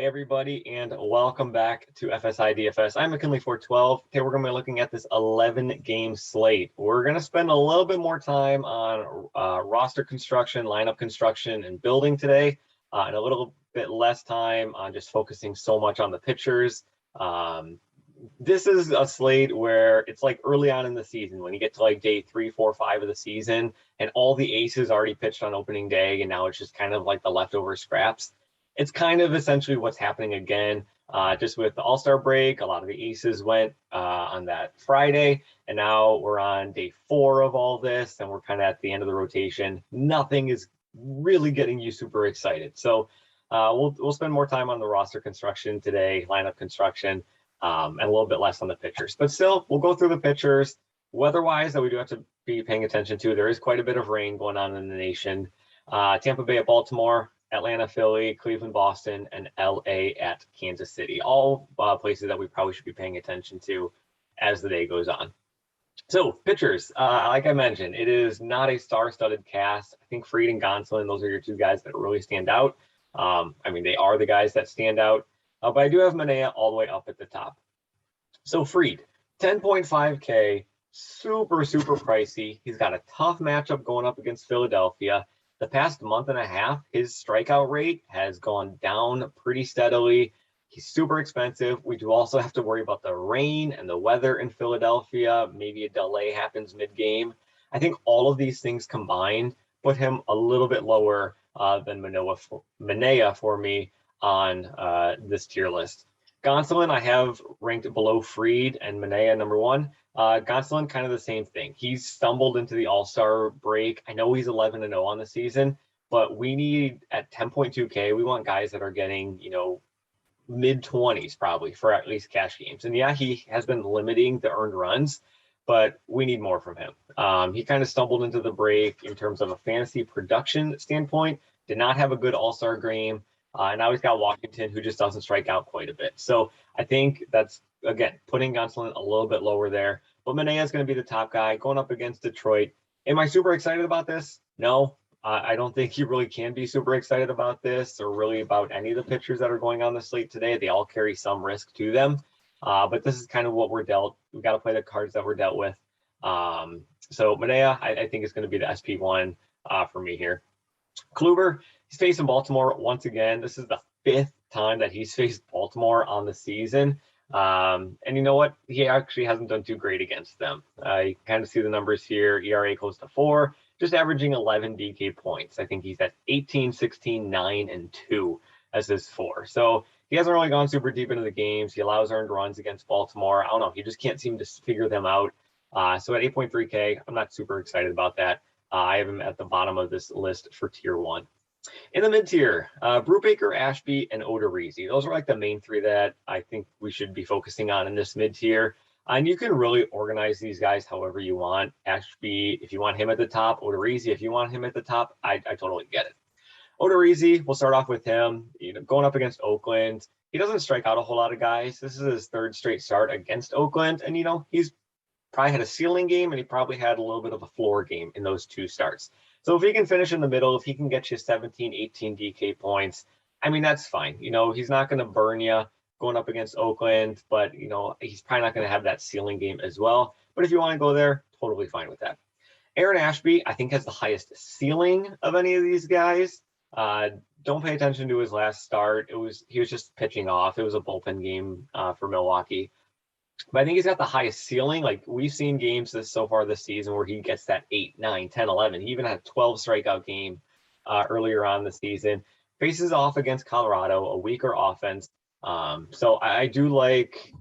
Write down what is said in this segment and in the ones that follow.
Hey everybody, and welcome back to FSI DFS. I'm McKinley412. Today we're going to be looking at this 11-game slate. We're going to spend a little bit more time on roster construction, lineup construction, and building today, and a little bit less time on just focusing so much on the pitchers. This is a slate where it's like early on in the season when you get to like day 3, 4, 5 of the season, and all the aces already pitched on opening day, and now it's just kind of like the leftover scraps. It's kind of essentially what's happening again, just with the All-Star break. A lot of the aces went on that Friday, and now we're on day 4 of all this, and we're kind of at the end of the rotation. Nothing is really getting you super excited. So we'll spend more time on the roster construction today, lineup construction, and a little bit less on the pitchers. But still, we'll go through the pitchers. Weather-wise, that we do have to be paying attention to. There is quite a bit of rain going on in the nation. Tampa Bay at Baltimore, Atlanta, Philly, Cleveland, Boston, and LA at Kansas City. All places that we probably should be paying attention to as the day goes on. So pitchers, like I mentioned, it is not a star-studded cast. I think Fried and Gonsolin, those are your two guys that really stand out. I mean, they are the guys that stand out. But I do have Manaea all the way up at the top. So Fried, 10.5K, super pricey. He's got a tough matchup going up against Philadelphia. The past month and a half, his strikeout rate has gone down pretty steadily. He's super expensive. We do also have to worry about the rain and the weather in Philadelphia. Maybe a delay happens mid-game. I think all of these things combined put him a little bit lower than Manaea for me on this tier list. Gonsolin, I have ranked below Fried and Manaea number 1. Gonsolin, kind of the same thing. He's stumbled into the All-Star break. I know he's 11-0 on the season, but we need at 10.2K, we want guys that are getting, mid-20s probably for at least cash games. And yeah, he has been limiting the earned runs, but we need more from him. He kind of stumbled into the break in terms of a fantasy production standpoint, did not have a good All-Star game. And now he's got Washington, who just doesn't strike out quite a bit. So I think that's, again, putting Gonsolin a little bit lower there. But Manaea is going to be the top guy going up against Detroit. Am I super excited about this? No. I don't think you really can be super excited about this or really about any of the pitchers that are going on the slate today. They all carry some risk to them. But this is kind of what we're dealt. We've got to play the cards that we're dealt with. So Manaea, I think, is going to be the SP1 for me here. Kluber, he's facing Baltimore once again. This is the 5th time that he's faced Baltimore on the season. And you know what? He actually hasn't done too great against them. You can kind of see the numbers here. ERA close to 4, just averaging 11 DK points. I think he's at 18, 16, 9, and 2 as his 4. So he hasn't really gone super deep into the games. He allows earned runs against Baltimore. I don't know. He just can't seem to figure them out. So at 8.3K, I'm not super excited about that. I have him at the bottom of this list for tier 1. In the mid-tier, Brubaker, Ashby, and Odorizzi. Those are like the main 3 that I think we should be focusing on in this mid-tier. And you can really organize these guys however you want. Ashby, if you want him at the top. Odorizzi, if you want him at the top. I totally get it. Odorizzi, we'll start off with him. Going up against Oakland. He doesn't strike out a whole lot of guys. This is his 3rd straight start against Oakland. And, he's probably had a ceiling game, and he probably had a little bit of a floor game in those 2 starts. So if he can finish in the middle, if he can get you 17, 18 DK points, I mean, that's fine. He's not going to burn you going up against Oakland, but, he's probably not going to have that ceiling game as well. But if you want to go there, totally fine with that. Aaron Ashby, I think, has the highest ceiling of any of these guys. Don't pay attention to his last start. He was just pitching off. It was a bullpen game for Milwaukee. But I think he's got the highest ceiling. Like, we've seen games so far this season where he gets that 8, 9, 10, 11. He even had a 12 strikeout game earlier on the season. Faces off against Colorado, a weaker offense. So I do like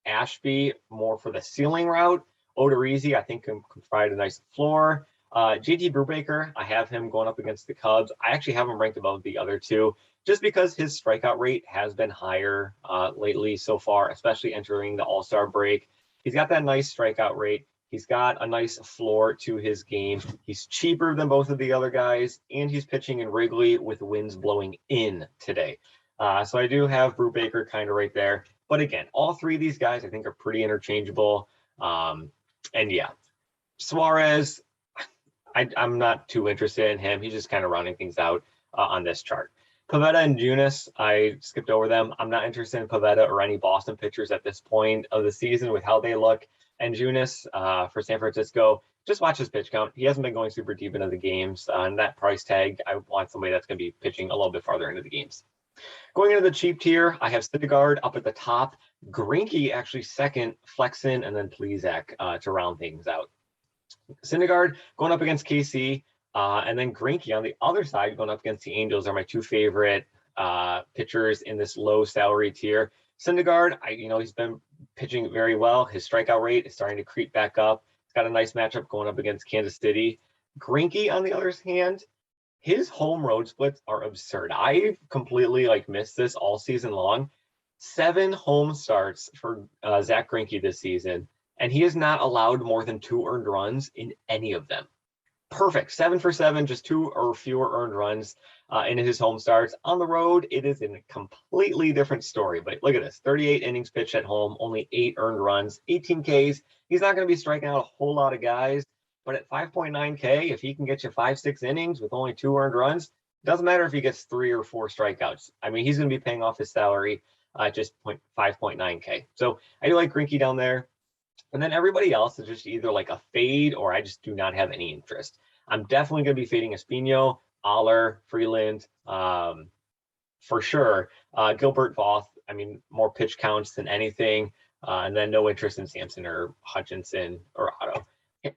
Ashby more for the ceiling route. Odorizzi, I think, can provide a nice floor. JT Brubaker, I have him going up against the Cubs. I actually have him ranked above the other 2. Just because his strikeout rate has been higher lately so far, especially entering the All-Star break. He's got that nice strikeout rate. He's got a nice floor to his game. He's cheaper than both of the other guys, and he's pitching in Wrigley with winds blowing in today. So I do have Brubaker kind of right there. But again, all 3 of these guys I think are pretty interchangeable. And yeah, Suarez, I'm not too interested in him. He's just kind of rounding things out on this chart. Pivetta and Junis, I skipped over them. I'm not interested in Pivetta or any Boston pitchers at this point of the season with how they look. And Junis for San Francisco, just watch his pitch count. He hasn't been going super deep into the games. And that price tag, I want somebody that's going to be pitching a little bit farther into the games. Going into the cheap tier, I have Syndergaard up at the top. Greinke actually second, Flexen, and then Plesac to round things out. Syndergaard going up against KC, and then Greinke on the other side going up against the Angels are my two favorite pitchers in this low salary tier. Syndergaard, he's been pitching very well. His strikeout rate is starting to creep back up. He's got a nice matchup going up against Kansas City. Greinke, on the other hand, his home road splits are absurd. I've completely missed this all season long. 7 home starts for Zach Greinke this season, and he has not allowed more than 2 earned runs in any of them. Perfect. 7 for 7, just 2 or fewer earned runs in his home starts. On the road, it is a completely different story. But look at this, 38 innings pitched at home, only 8 earned runs, 18 Ks. He's not going to be striking out a whole lot of guys. But at 5.9K, if he can get you 5-6 innings with only 2 earned runs, it doesn't matter if he gets 3 or 4 strikeouts. I mean, he's going to be paying off his salary just 5.9K. So I do like Greinke down there. And then everybody else is just either like a fade or I just do not have any interest. I'm definitely going to be fading Espino, Aller, Freeland, for sure. Gilbert, Voth, I mean, more pitch counts than anything. And then no interest in Sampson or Hutchinson or Otto.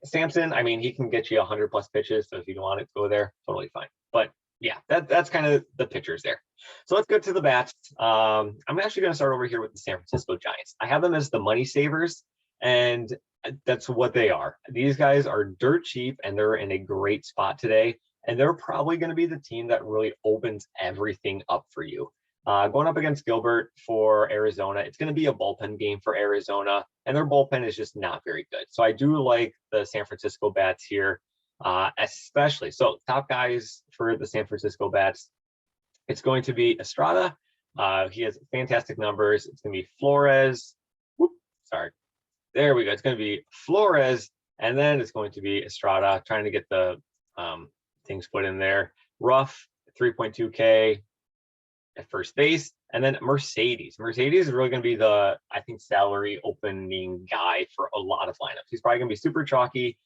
Sampson, I mean, he can get you 100 plus pitches. So if you don't want it to go there, totally fine. But yeah, that's kind of the pitchers there. So let's get to the bats. I'm actually going to start over here with the San Francisco Giants. I have them as the money savers, and that's what they are. These guys are dirt cheap, and they're in a great spot today. And they're probably going to be the team that really opens everything up for you. Going up against Gilbert for Arizona, it's going to be a bullpen game for Arizona, and their bullpen is just not very good. So I do like the San Francisco bats here, especially. So top guys for the San Francisco bats, it's going to be Estrada. He has fantastic numbers. It's going to be Flores. There we go. It's going to be Flores, and then it's going to be Estrada, trying to get the things put in there. Ruff, 3.2K. At first base, and then Mercedes. Mercedes is really going to be the, I think, salary opening guy for a lot of lineups. He's probably going to be super chalky,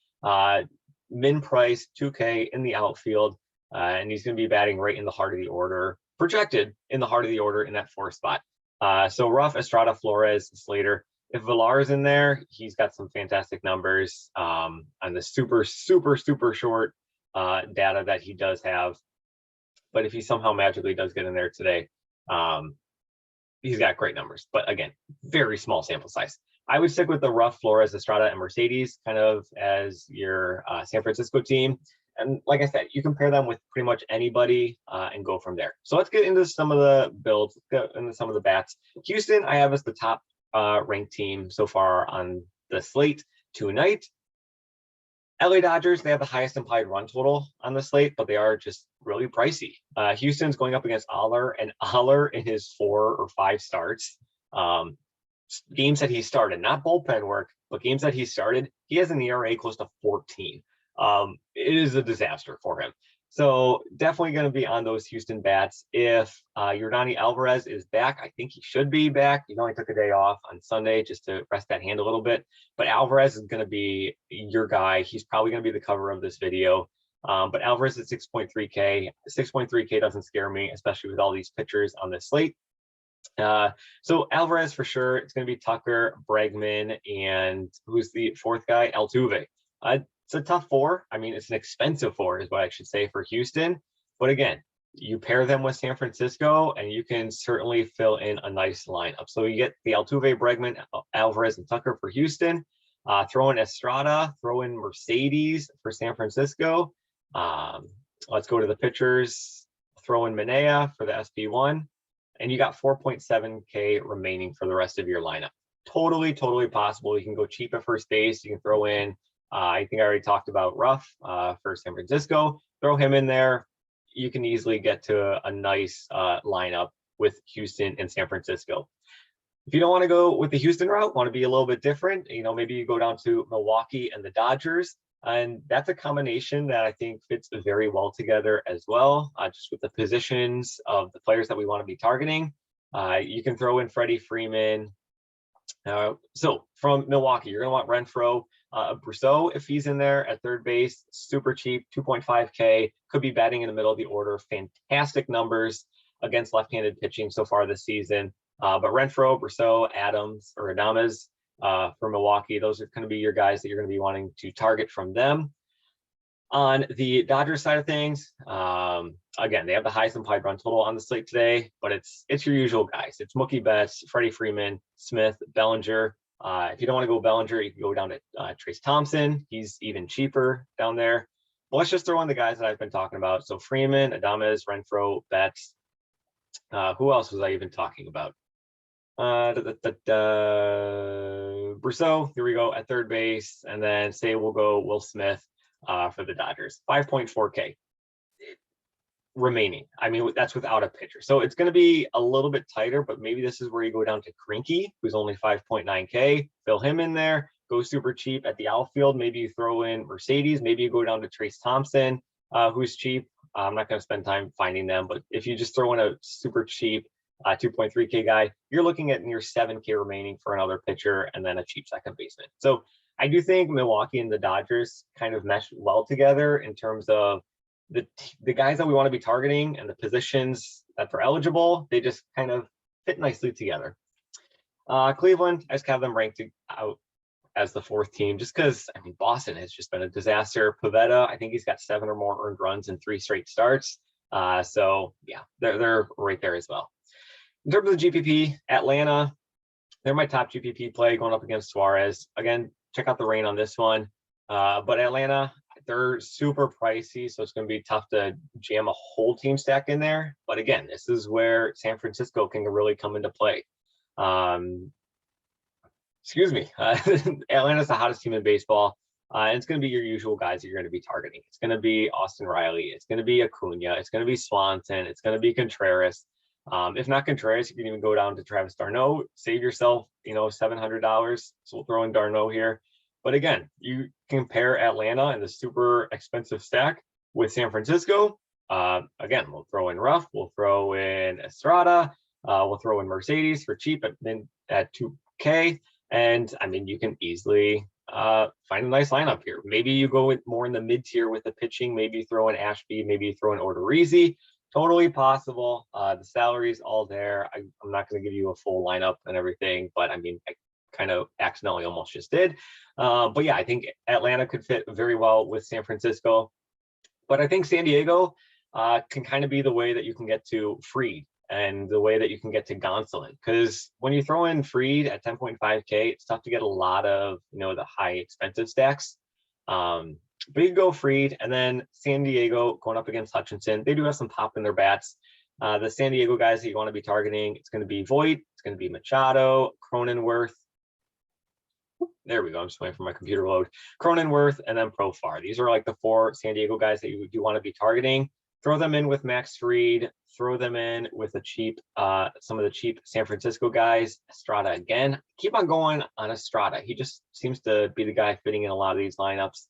min price, 2K in the outfield, and he's going to be batting right in the heart of the order, projected in the heart of the order in that 4th spot. So Ruff, Estrada, Flores, Slater. If Villar is in there, he's got some fantastic numbers on the super short data that he does have. But if he somehow magically does get in there today, he's got great numbers. But again, very small sample size. I would stick with the Ruff, Flores, Estrada, and Mercedes kind of as your San Francisco team. And like I said, you can pair them with pretty much anybody and go from there. So let's get into some of the builds, let's get into some of the bats. Houston, I have as the top ranked team so far on the slate tonight. LA Dodgers, they have the highest implied run total on the slate, but they are just really pricey. Houston's going up against Aller, and Aller in his 4 or 5 starts, games that he started, not bullpen work, but games that he started, he has an ERA close to 14. It is a disaster for him. So definitely going to be on those Houston bats. If Yordan Alvarez is back, I think he should be back. He only took a day off on Sunday just to rest that hand a little bit. But Alvarez is going to be your guy. He's probably going to be the cover of this video. But Alvarez at 6.3K. 6.3K doesn't scare me, especially with all these pitchers on this slate. So Alvarez for sure. It's going to be Tucker, Bregman, and who's the 4th guy? Altuve. It's a tough 4. I mean, it's an expensive 4 is what I should say for Houston. But again, you pair them with San Francisco and you can certainly fill in a nice lineup. So you get the Altuve, Bregman, Alvarez, and Tucker for Houston. Throw in Estrada, throw in Mercedes for San Francisco. Let's go to the pitchers. Throw in Manea for the SP1. And you got 4.7K remaining for the rest of your lineup. Totally possible. You can go cheap at first base. You can throw in I think I already talked about Ruff for San Francisco. Throw him in there. You can easily get to a nice lineup with Houston and San Francisco. If you don't want to go with the Houston route, want to be a little bit different, maybe you go down to Milwaukee and the Dodgers. And that's a combination that I think fits very well together as well, just with the positions of the players that we want to be targeting. You can throw in Freddie Freeman. So from Milwaukee, you're going to want Renfroe. Brousseau, if he's in there at third base, super cheap, 2.5K, could be batting in the middle of the order. Fantastic numbers against left-handed pitching so far this season. But Renfroe, Brousseau, Adams, or Adames for Milwaukee, those are going to be your guys that you're going to be wanting to target from them. On the Dodgers side of things, again, they have the highest implied run total on the slate today, but it's your usual guys. It's Mookie Betts, Freddie Freeman, Smith, Bellinger. If you don't want to go Bellinger, you can go down to Trace Thompson. He's even cheaper down there. But let's just throw in the guys that I've been talking about. So Freeman, Adames, Renfroe, Betts. Who else was I even talking about? Brousseau, here we go, at third base. And then say we'll go Will Smith for the Dodgers. 5.4K remaining. I mean, that's without a pitcher. So it's going to be a little bit tighter, but maybe this is where you go down to Greinke, who's only 5.9K. Fill him in there. Go super cheap at the outfield. Maybe you throw in Mercedes. Maybe you go down to Trace Thompson, who's cheap. I'm not going to spend time finding them, but if you just throw in a super cheap 2.3K guy, you're looking at near 7K remaining for another pitcher and then a cheap second baseman. So I do think Milwaukee and the Dodgers kind of mesh well together in terms of the guys that we want to be targeting and the positions that are eligible. They just kind of fit nicely together. Cleveland, I just have them ranked out as the fourth team just because, I mean, Boston has just been a disaster. Pivetta, I think he's got 7 or more earned runs in 3 straight starts. So yeah, they're right there as well. In terms of the GPP, Atlanta, they're my top GPP play going up against Suarez. Again, check out the rain on this one. But Atlanta, they're super pricey, so it's going to be tough to jam a whole team stack in there. But again, this is where San Francisco can really come into play. Excuse me. Atlanta's the hottest team in baseball. And it's going to be your usual guys that you're going to be targeting. It's going to be Austin Riley. It's going to be Acuna. It's going to be Swanson. It's going to be Contreras. If not Contreras, you can even go down to Travis d'Arnaud. Save yourself, $700. So we'll throw in d'Arnaud here. But again, you compare Atlanta and the super expensive stack with San Francisco. Again, we'll throw in Ruff. We'll throw in Estrada. We'll throw in Mercedes for cheap at 2K. And I mean, you can easily find a nice lineup here. Maybe you go with more in the mid tier with the pitching. Maybe you throw in Ashby. Maybe you throw in Odorizzi. Totally possible. The salary's all there. I'm not going to give you a full lineup and everything, but I mean, I kind of accidentally almost just did. But yeah, I think Atlanta could fit very well with San Francisco. But I think San Diego can kind of be the way that you can get to Fried and the way that you can get to Gonsolin. Because when you throw in Fried at 10.5K, it's tough to get a lot of, the high expensive stacks. But you can go Fried, and then San Diego going up against Hutchinson. They do have some pop in their bats. The San Diego guys that you want to be targeting, it's going to be Voit, it's going to be Machado, Cronenworth. There we go. I'm just waiting for my computer load. Cronenworth, and then Profar. These are like the 4 San Diego guys that you do want to be targeting. Throw them in with Max Fried. Throw them in with some of the cheap San Francisco guys. Estrada again. Keep on going on Estrada. He just seems to be the guy fitting in a lot of these lineups.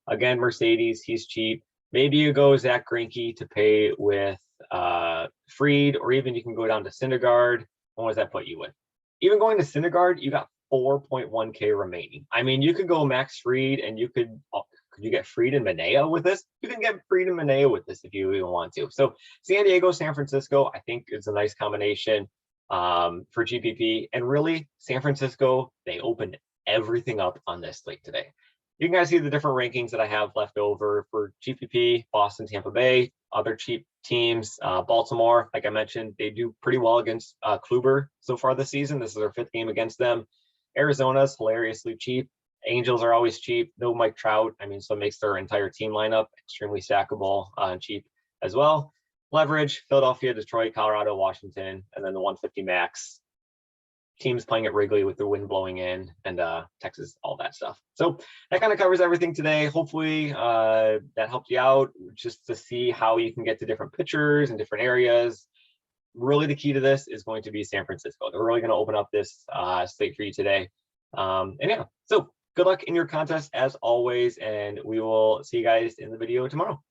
Again, Mercedes, he's cheap. Maybe you go Zach Greinke to pay with Fried, or even you can go down to Syndergaard. What does that put you with? Even going to Syndergaard, you got 4.1K remaining. I mean, you could go Max Fried, and could you get Fried and Manaea with this? You can get Fried and Manaea with this if you even want to. So San Diego, San Francisco, I think is a nice combination for GPP. And really, San Francisco, they opened everything up on this slate today. You can guys see the different rankings that I have left over for GPP, Boston, Tampa Bay, other cheap teams. Baltimore, like I mentioned, they do pretty well against Kluber so far this season. This is their 5th game against them. Arizona's hilariously cheap. Angels are always cheap. No Mike Trout. I mean, so it makes their entire team lineup extremely stackable and cheap as well. Leverage, Philadelphia, Detroit, Colorado, Washington, and then the 150 max. Teams playing at Wrigley with the wind blowing in, and Texas, all that stuff. So that kind of covers everything today. Hopefully that helped you out just to see how you can get to different pitchers and different areas. Really, the key to this is going to be San Francisco. They're really going to open up this slate for you today. And yeah, so Good luck in your contest as always, and we will see you guys in the video tomorrow.